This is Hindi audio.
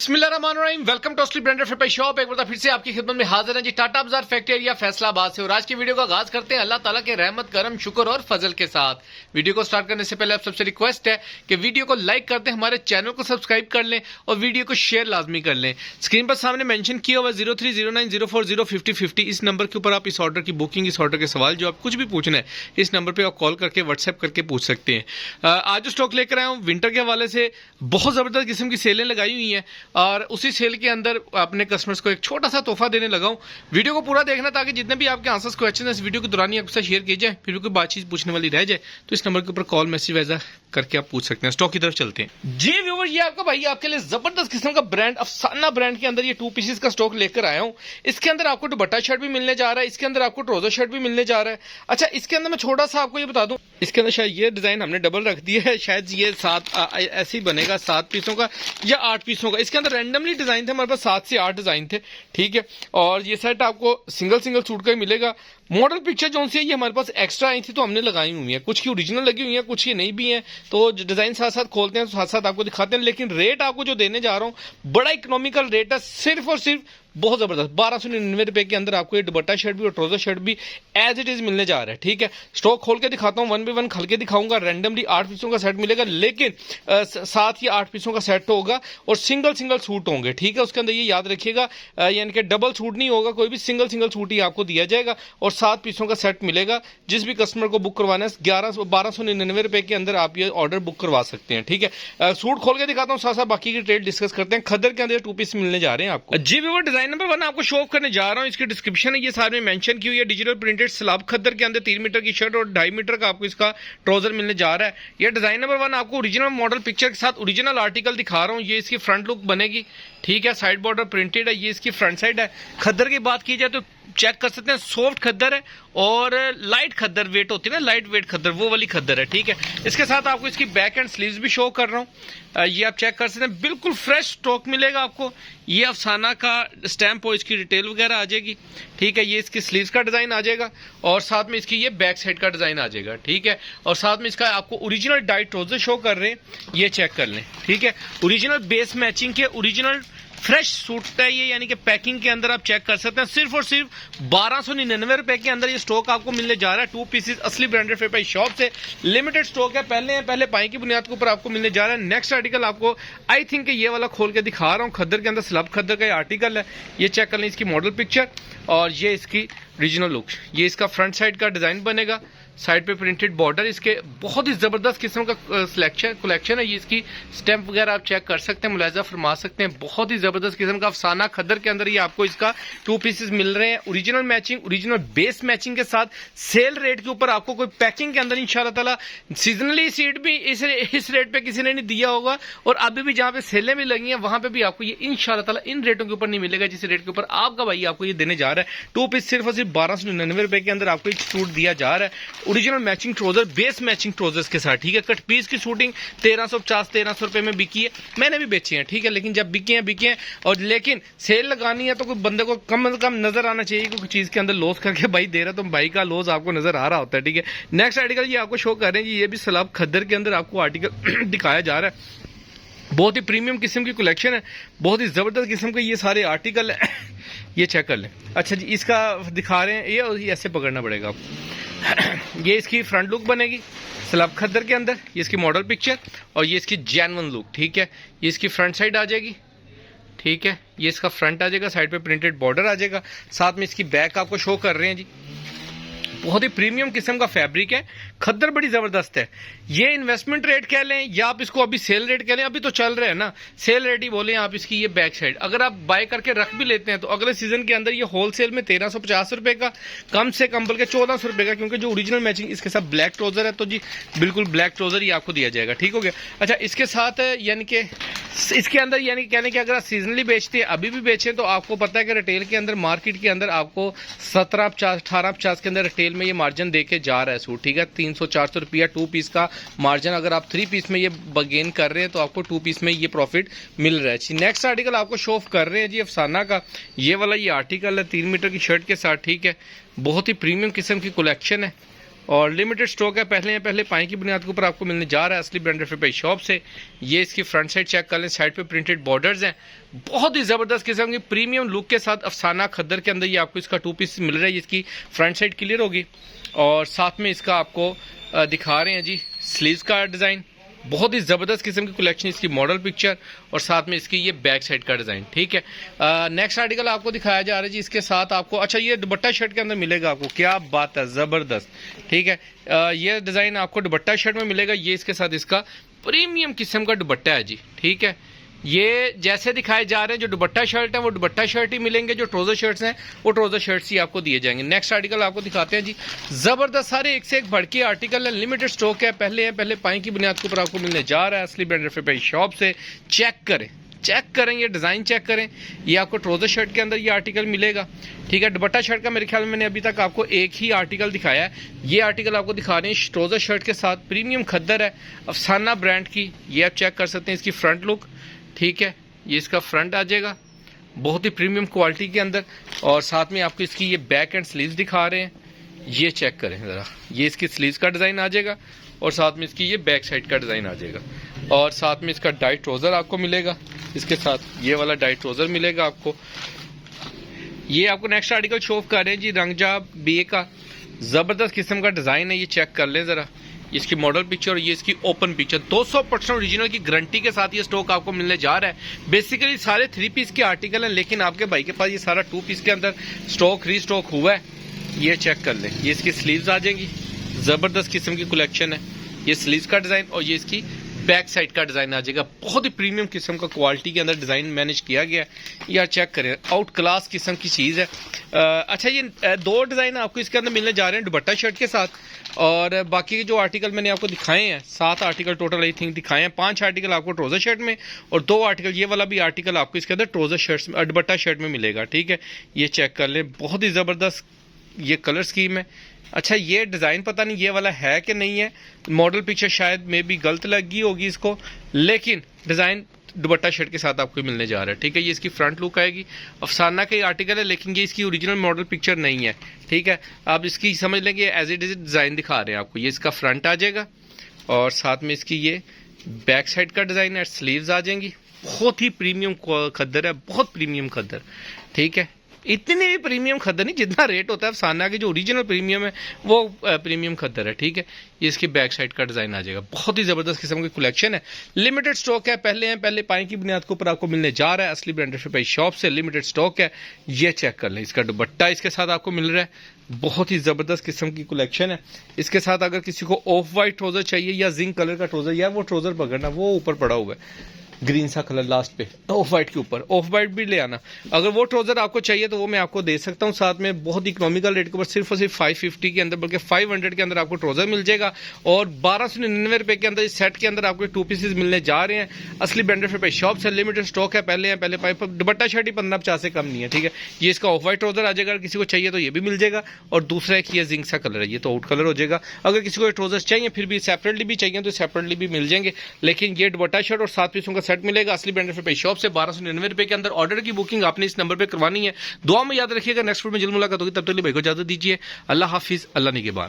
बिस्मिल्लाहिर्रहमानिर्रहीम। वेलकम टू असली ब्रांडेड फैक्ट्री शॉप। एक बार फिर से आपकी खिदमत में हाजिर है जी, टाटा बाजार फैक्ट्री एरिया फैसलाबाद से। और आज की वीडियो का आगाज करते हैं अल्लाह ताला के रहमत करम शुक्र और फजल के साथ। वीडियो को स्टार्ट करने से पहले आप सबसे रिक्वेस्ट है कि वीडियो को लाइक कर दें, हमारे चैनल को सब्सक्राइब कर लें और वीडियो को शेयर लाजमी कर लें। स्क्रीन पर सामने मेंशन किया हुआ 030904055050 इस नंबर के ऊपर आप इस ऑर्डर की बुकिंग, इस ऑर्डर के सवाल जो आप कुछ भी पूछना है इस नंबर पर आप कॉल करके व्हाट्सएप करके पूछ सकते हैं। आज जो स्टॉक लेकर आया हूँ विंटर के हवाले से बहुत जबरदस्त किस्म की सेलें लगाई हुई हैं और उसी सेल के अंदर अपने कस्टमर्स को एक छोटा सा तोहफा देने लगा हूं। वीडियो को पूरा देखना ताकि जितने भी आपके आंसर्स क्वेश्चन है इस वीडियो के दौरान ही आपके साथ शेयर किए जाए। फिर भी कोई बातचीत पूछने वाली रह जाए तो इस नंबर के ऊपर कॉल मैसेज वैसा करके आप पूछ सकते हैं। स्टॉक की तरफ चलते हैं जी व्यूअर। ये आपका भाई आपके लिए जबरदस्त किस्म का ब्रांड अफसाना ब्रांड के अंदर ये 2 पीसेस का स्टॉक लेकर आया हूं। इसके अंदर आपको दुपट्टा शर्ट भी मिलने जा रहा है, इसके अंदर आपको ट्राउजर शर्ट भी मिलने जा रहा है। अच्छा, इसके अंदर मैं छोटा सा आपको ये बता दूं, इसके अंदर शायद ये डिजाइन हमने डबल रख दिया है, शायद ये 7 ऐसे ही बनेगा 7 पीसों का या 8 पीसों का। इसके अंदर रैंडमली डिजाइन थे, हमारे पास 7 से 8 डिजाइन थे, ठीक है। और ये सेट आपको सिंगल सूट का ही मिलेगा। मॉडल पिक्चर जो सी है ये हमारे पास एक्स्ट्रा आई थी तो हमने लगाई हुई है, कुछ की ओरिजिनल लगी हुई है, कुछ की नहीं भी है। तो डिजाइन साथ साथ खोलते हैं तो साथ साथ आपको दिखाते हैं। लेकिन रेट आपको जो देने जा रहा हूं बड़ा इकोनॉमिकल रेट है, सिर्फ और सिर्फ बहुत जबरदस्त 1299 रुपए के अंदर आपको ये दुपट्टा शर्ट भी और ट्राउजर शर्ट भी एज इट इज मिलने जा रहा है, ठीक है। स्टॉक खोल के दिखाता हूँ, 1 बाय 1 खोल के दिखाऊंगा। रैंडमली 8 पीसों का सेट मिलेगा, लेकिन 7 या 8 पीसों का सेट होगा और सिंगल सूट होंगे, ठीक है। उसके अंदर ये याद रखिएगा, यानी कि डबल सूट नहीं होगा, कोई भी सिंगल सूट ही आपको दिया जाएगा और 7 पीसों का सेट मिलेगा। जिस भी कस्टमर को बुक करवाना है 1299 रुपए के अंदर आप ये ऑर्डर बुक करवा सकते हैं, ठीक है। सूट खोल के दिखाता हूँ, साथ साथ बाकी की ट्रेड डिस्कस करते हैं। खद्दर के अंदर 2 पीस मिलने जा रहे हैं आपको जी। डिजाइन नंबर 1 आपको शो करने जा रहा हूं, इसकी डिस्क्रिप्शन है ये सारे में मेंशन की हुई है। डिजिटल प्रिंटेड स्लाब खद्दर के अंदर 3 मीटर की शर्ट और 2.5 मीटर का आपको इसका ट्राउजर मिलने जा रहा है। ये डिजाइन नंबर 1 आपको ओरिजिनल मॉडल पिक्चर के साथ ओरिजिनल आर्टिकल दिखा रहा हूं। ये इसकी फ्रंट लुक बनेगी, ठीक है। साइड बॉर्डर प्रिंटेड है, ये इसकी फ्रंट साइड है। खद्दर की बात की जाए तो चेक कर सकते हैं, सॉफ्ट खद्दर है और लाइट खद्दर वेट होती है ना, लाइट वेट खद्दर, वो वाली खद्दर है, ठीक है। इसके साथ आपको इसकी बैक एंड स्लीव्स भी शो कर रहा हूं, ये आप चेक कर सकते हैं। बिल्कुल फ्रेश स्टॉक मिलेगा आपको। ये अफसाना का स्टैंप हो, इसकी डिटेल वगैरह आ जाएगी, ठीक है। ये इसकी स्लीव्स का डिजाइन आ जाएगा और साथ में इसकी ये बैक साइड का डिजाइन आ जाएगा, ठीक है। और साथ में इसका आपको ओरिजिनल डाइट ट्राउजर शो कर रहे हैं, ये चेक कर लें, ठीक है। ओरिजिनल बेस मैचिंग के ओरिजिनल फ्रेश सूट है ये, यानी कि पैकिंग के अंदर आप चेक कर सकते हैं। सिर्फ और सिर्फ 1299 रुपए के अंदर ये स्टॉक आपको मिलने जा रहा है। 2 पीसेस असली ब्रांडेड फैक्ट्री शॉप से लिमिटेड स्टॉक है, पहले पाई की बुनियाद के ऊपर आपको मिलने जा रहा है। नेक्स्ट आर्टिकल आपको आई थिंक ये वाला खोल के दिखा रहा हूँ, खद्दर के अंदर स्लब खद्दर का आर्टिकल है, ये चेक कर लें। इसकी मॉडल पिक्चर और ये इसकी रीजनल लुक, ये इसका फ्रंट साइड का डिजाइन बनेगा, साइड पे प्रिंटेड बॉर्डर, इसके बहुत ही जबरदस्त किस्म का कलेक्शन है। ये इसकी स्टैंप वगैरह आप चेक कर सकते हैं, मुलायजा फरमा सकते हैं। बहुत ही जबरदस्त किस्म का अफसाना खद्दर के अंदर ये आपको इसका 2 पीसेस मिल रहे हैं। Original matching, original base matching के साथ सेल रेट के ऊपर आपको कोई पैकिंग के अंदर इंशाल्लाह ताला सीजनली सीट भी इस रेट पे किसी ने नहीं दिया होगा और अभी भी जहां पे सेलें भी लगी हैं वहां पे भी आपको ये इंशाल्लाह ताला इन रेटों के ऊपर नहीं मिलेगा जिस रेट के ऊपर आपका भाई आपको ये देने जा रहा है। 2 पीस सिर्फ और सिर्फ 1299 रुपए के अंदर आपको एक सूट दिया जा रहा है। Original matching trouser, base matching trousers के साथ, ठीक है। कट पीस की शूटिंग 1350-1300 रुपए में बिकी है, मैंने भी बेची है, ठीक है। लेकिन जब बिके हैं और लेकिन सेल लगानी है तो कोई बंदे को कम से कम नजर आना चाहिए कि कोई चीज के अंदर लॉस करके भाई दे रहा है तो भाई का लॉस आपको नजर आ रहा होता है, ठीक है। नेक्स्ट आर्टिकल ये आपको शो कर रहे हैं जी, ये भी सलाब खद्दर के अंदर आपको आर्टिकल दिखाया जा रहा है। बहुत ही प्रीमियम किस्म की कलेक्शन है, बहुत ही जबरदस्त किस्म के ये सारे आर्टिकल है, ये चेक कर लें। अच्छा जी, इसका दिखा रहे हैं, ये ऐसे पकड़ना पड़ेगा आपको। ये इसकी फ्रंट लुक बनेगी स्लब खद्दर के अंदर, ये इसकी मॉडल पिक्चर और ये इसकी जेन्युइन लुक, ठीक है। ये इसकी फ्रंट साइड आ जाएगी, ठीक है। ये इसका फ्रंट आ जाएगा, साइड पे प्रिंटेड बॉर्डर आ जाएगा, साथ में इसकी बैक आपको शो कर रहे हैं जी। बहुत ही प्रीमियम किस्म का फैब्रिक है, खद्दर बड़ी जबरदस्त है। ये इन्वेस्टमेंट रेट कह लें या आप इसको अभी सेल रेट कह लें, अभी तो चल रहे हैं ना, सेल रेट ही बोले आप इसकी। ये बैक साइड अगर आप बाय करके रख भी लेते हैं तो अगले सीजन के अंदर ये होलसेल में 1350 रुपए का, कम से कम बल्कि 1400 रुपए का, क्योंकि जो ओरिजिनल मैचिंग इसके साथ ब्लैक ट्राउजर है तो जी बिल्कुल ब्लैक ट्राउजर ही आपको दिया जाएगा, ठीक हो गया। अच्छा, इसके साथ यानी कि इसके अंदर यानी कहने कि अगर आप सीजनली बेचते हैं, अभी भी बेचें तो आपको पता है कि रिटेल के अंदर, मार्केट के अंदर आपको 1750-1850 के अंदर रिटेल में ये मार्जिन देके जा रहा है सूट, ठीक है। 300-400 रुपया 2 पीस का मार्जिन, अगर आप 3 पीस में ये गेन कर रहे हैं तो आपको 2 पीस में ये प्रॉफिट मिल रहा है। नेक्स्ट आर्टिकल आपको शो ऑफ कर रहे हैं जी अफसाना का, ये वाला ये आर्टिकल है 3 मीटर की शर्ट के साथ, ठीक है। बहुत ही प्रीमियम किस्म की कलेक्शन है और लिमिटेड स्टॉक है, पहले पाए की बुनियाद के ऊपर आपको मिलने जा रहा है असली ब्रांडेड फिर भाई शॉप से। ये इसकी फ्रंट साइड चेक कर लें, साइड पे प्रिंटेड बॉर्डर्स हैं, बहुत ही ज़बरदस्त किस्म की प्रीमियम लुक के साथ अफसाना खद्दर के अंदर ये आपको इसका 2 पीस मिल रहा है। इसकी फ्रंट साइड क्लियर होगी और साथ में इसका आपको दिखा रहे हैं जी स्लीव्स का डिज़ाइन, बहुत ही ज़बरदस्त किस्म की कलेक्शन, इसकी मॉडल पिक्चर और साथ में इसकी ये बैक साइड का डिज़ाइन। ठीक है, नेक्स्ट आर्टिकल आपको दिखाया जा रहा है जी, इसके साथ आपको अच्छा ये दुपट्टा शर्ट के अंदर मिलेगा आपको, क्या बात है, ज़बरदस्त। ठीक है, ये डिज़ाइन आपको दुपट्टा शर्ट में मिलेगा, ये इसके साथ इसका प्रीमियम किस्म का दुपट्टा है जी। ठीक है, ये जैसे दिखाए जा रहे हैं जो दुपट्टा शर्ट है वो दुपट्टा शर्ट ही मिलेंगे, जो ट्राउजर शर्ट्स हैं वो ट्राउजर शर्ट्स ही आपको दिए जाएंगे। नेक्स्ट आर्टिकल आपको दिखाते हैं जी, ज़बरदस्त सारे एक से एक बढ़ के आर्टिकल है, लिमिटेड स्टॉक है, पहले पाई की बुनियाद के ऊपर आपको मिलने जा रहा है असली ब्रांडेड फिर भाई शॉप से। चेक करें ये डिज़ाइन चेक करें, ये आपको ट्राउजर शर्ट के अंदर ये आर्टिकल मिलेगा। ठीक है, दुपट्टा शर्ट का मेरे ख्याल में मैंने अभी तक आपको एक ही आर्टिकल दिखाया है, ये आर्टिकल आपको दिखा रहे हैं ट्राउजर शर्ट के साथ, प्रीमियम खद्दर है, अफसाना ब्रांड की, ये आप चेक कर सकते हैं इसकी फ्रंट लुक। ठीक है, ये इसका फ्रंट आ जाएगा बहुत ही प्रीमियम क्वालिटी के अंदर और साथ में आपको इसकी ये बैक एंड स्लीव्स दिखा रहे हैं, ये चेक करें ज़रा, ये इसकी स्लीव्स का डिज़ाइन आ जाएगा और साथ में इसकी ये बैक साइड का डिज़ाइन आ जाएगा और साथ में इसका डाइट ट्राउज़र आपको मिलेगा, इसके साथ ये वाला डाइट ट्राउज़र मिलेगा आपको। ये आपको नेक्स्ट आर्टिकल शो ऑफ कर रहे हैं जी, रंगजा बी का ज़बरदस्त किस्म का डिज़ाइन है, ये चेक कर लें ज़रा, इसकी मॉडल पिक्चर और ये इसकी ओपन पिक्चर, 200% ओरिजिनल की गारंटी के साथ ये स्टॉक आपको मिलने जा रहा है। बेसिकली सारे 3 पीस के आर्टिकल हैं, लेकिन आपके भाई के पास ये सारा 2 पीस के अंदर स्टॉक रीस्टॉक हुआ है, ये चेक कर लें। ये इसकी स्लीव्स आ जाएंगी, ज़बरदस्त किस्म की कलेक्शन है, ये स्लीव्स का डिज़ाइन और ये इसकी बैक साइड का डिज़ाइन आ जाएगा, बहुत ही प्रीमियम किस्म का क्वालिटी के अंदर डिज़ाइन मैनेज किया गया है, यार चेक करें, आउट क्लास किस्म की चीज़ है। अच्छा, ये 2 डिज़ाइन आपको इसके अंदर मिलने जा रहे हैं दुपट्टा शर्ट के साथ और बाकी के जो आर्टिकल मैंने आपको दिखाए हैं 7 आर्टिकल टोटल आई थिंक दिखाए हैं, 5 आर्टिकल आपको ट्राउजर शर्ट में और 2 आर्टिकल, ये वाला भी आर्टिकल आपको इसके अंदर ट्राउजर शर्ट दुपट्टा शर्ट में मिलेगा। ठीक है, ये चेक कर लें, बहुत ही ज़बरदस्त ये कलर स्कीम है। अच्छा, ये डिज़ाइन पता नहीं ये वाला है कि नहीं है, मॉडल पिक्चर शायद में भी गलत लगी होगी इसको, लेकिन डिज़ाइन दुपट्टा शर्ट के साथ आपको मिलने जा रहा है। ठीक है, ये इसकी फ्रंट लुक आएगी, अफसाना का ही आर्टिकल है लेकिन ये इसकी ओरिजिनल मॉडल पिक्चर नहीं है। ठीक है, आप इसकी समझ लेंगे एज इट इज डिज़ाइन दिखा रहे हैं आपको, ये इसका फ्रंट आ जाएगा और साथ में इसकी ये बैक साइड का डिज़ाइन है, स्लीव्स आ जाएंगी, बहुत ही प्रीमियम खद्दर है, बहुत प्रीमियम खद्दर। ठीक है, इतनी भी प्रीमियम खद्दर नहीं जितना रेट होता है अफसाना के जो ओरिजिनल प्रीमियम है वो प्रीमियम खद्दर है। ठीक है, ये इसकी बैक साइड का डिज़ाइन आ जाएगा, बहुत ही ज़बरदस्त किस्म की कलेक्शन है, लिमिटेड स्टॉक है, पहले पाए की बुनियाद के ऊपर आपको मिलने जा रहा है असली ब्रांडेड फिर भाई शॉप से, लिमिटेड स्टॉक है, ये चेक कर लें, इसका दुपट्टा इसके साथ आपको मिल रहा है, बहुत ही ज़बरदस्त किस्म की कलेक्शन है। इसके साथ अगर किसी को ऑफ वाइट ट्राउज़र चाहिए या जिंक कलर का ट्राउज़र, या वो ट्राउज़र पकड़ना वो ऊपर पड़ा हुआ है ग्रीन सा कलर लास्ट पे ऑफ वाइट के ऊपर, ऑफ वाइट भी ले आना, अगर वो ट्राउजर आपको चाहिए तो वो मैं आपको दे सकता हूँ साथ में, बहुत इकोनॉमिकल रेट के ऊपर, सिर्फ और सिर्फ 550 के अंदर, बल्कि 500 के अंदर आपको ट्राउजर मिल जाएगा और 1299 रुपए के अंदर इस सेट के अंदर आपको 2 पीसेज मिलने जा रहे हैं असली ब्रांडेड फिर भाई शॉप से, लिमिटेड स्टॉक है, पहले पाइप दुपट्टा शर्ट ही 1550 से कम नहीं है। ठीक है, ये इसका ऑफ वाइट ट्राउजर आ जाएगा, अगर किसी को चाहिए तो ये भी मिल जाएगा और दूसरा एक ये जिंक सा कलर है, ये तो आउट कलर हो जाएगा, अगर किसी को ट्राउजर चाहिए फिर भी सेपरेटली भी चाहिए तो सेपरेटली भी मिल जाएंगे, लेकिन ये दुपट्टा शर्ट और 7 पीसों का सेट मिलेगा असली ब्रांडेड फिर भाई शॉप से 1299 रुपए के अंदर। ऑर्डर की बुकिंग आपने इस नंबर पे करवानी है। दुआ में याद रखिएगा, नेक्स्ट वीडियो में जल्द मुलाकात होगी, तब तक के लिए भाई को इजाजत दीजिए, अल्लाह हाफिज, अल्लाह निगहबान।